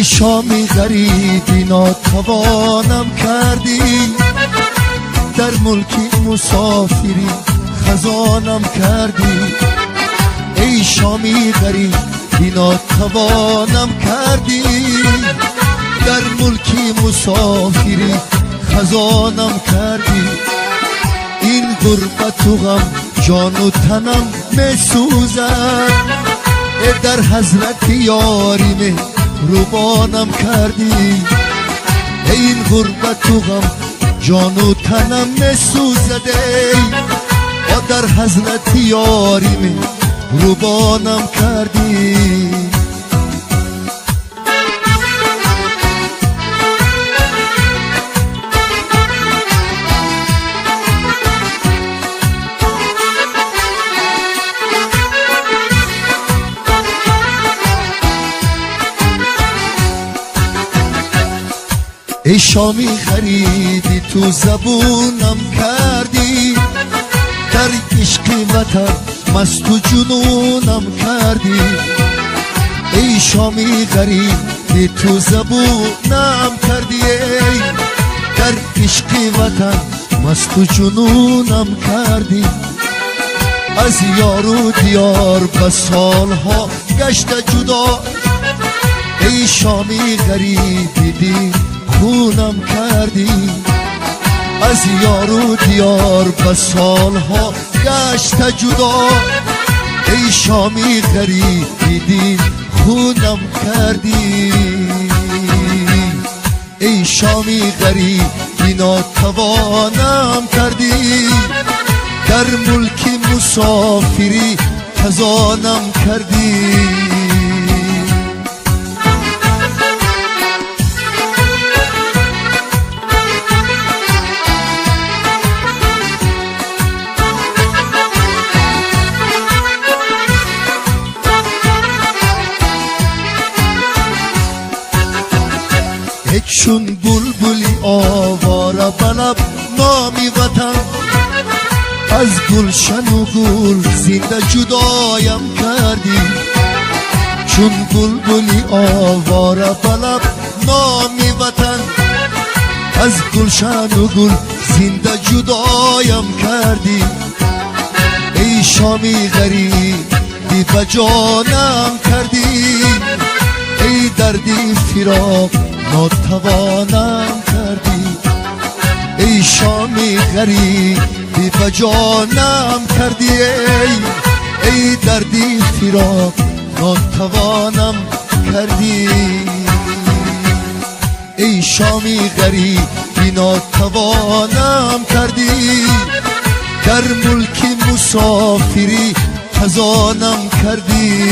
ای شامی غریبی ناتوانم کردی، در ملکی مسافری خزانم کردی. ای شامی غریبی ناتوانم کردی، در ملکی مسافری خزانم کردی. این غربت و غم جان و تنم می سوزد، در حضرت یاری روبانم کردی. این غربت و غم جان و تنم می سوزده، در حضرت یاری روبانم کردی. ای شامی غریبی تو زبونم کردی، در عشق وطن مست و جنونم کردی. ای شامی غریبی تو زبونم کردی، در عشق وطن مست و جنونم کردی. از یار و دیار به سالها گشت جدا، ای شامی غریبی دی خونم کردی. از یار و دیار به سالها گشت جدا، ای شامی غریبی دی خونم کردی. ای شامی غریبی ناتوانم کردی، در ملکی مسافری خزانم کردی. چون بلبلی آواره بلب نامی وطن، از گلشن و گل زنده جدایم کردی. چون بلبلی آواره بلب نامی وطن، از گلشن و گل زنده جدایم کردی. ای شامی غریبی به جانم کردی، ای دردی فراق ناتوانم کردی. ای شامی غریبی به جانم کردی، ای دردی فراق ناتوانم کردی. ای شامی غریبی ناتوانم کردی، در ملکی مسافری خزانم کردی.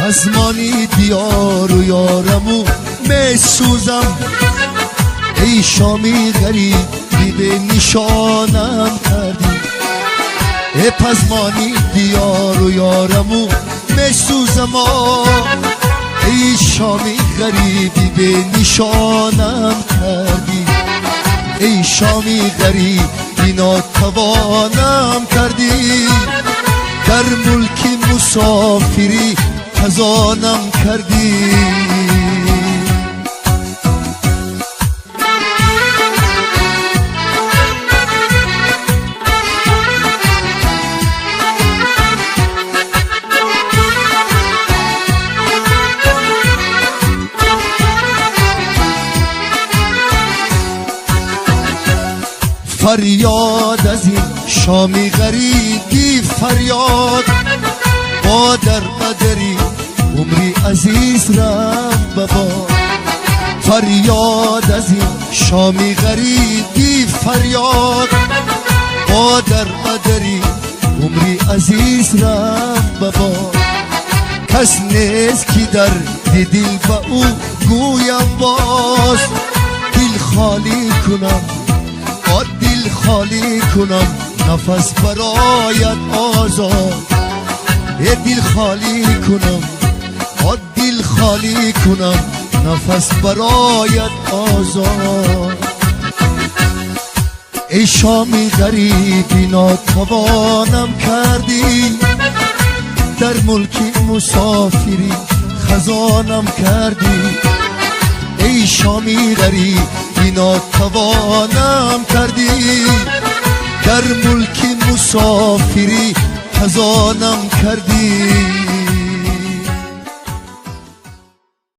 از مانی دیار و یارمو می سوزم، ای شامی غریبی به نشانم کردی. ای پزمانی دیار و یارمو می سوزم، ای شامی غریبی به نشانم کردی. ای شامی غریبی ناتوانم کردی، در ملکی مسافری خزانم کردی. فریاد از این شامی غریبی فریاد، با در قدری عمری عزیز رفت بباد. فریاد از این شامی غریبی فریاد، با در قدری عمری عزیز رفت بباد. کس نیست که در دل به او گویم باز، دل خالی کنم دل خالی کنم، نفس برایت آزاد. دل خالی کنم دل خالی کنم نفس برایت آزاد ای شامی غریبی ناتوانم کردی در ملک مسافری خزانم کردی ای شامی غریبی ناتوانم کردی در ملک مسافری خزانم کردی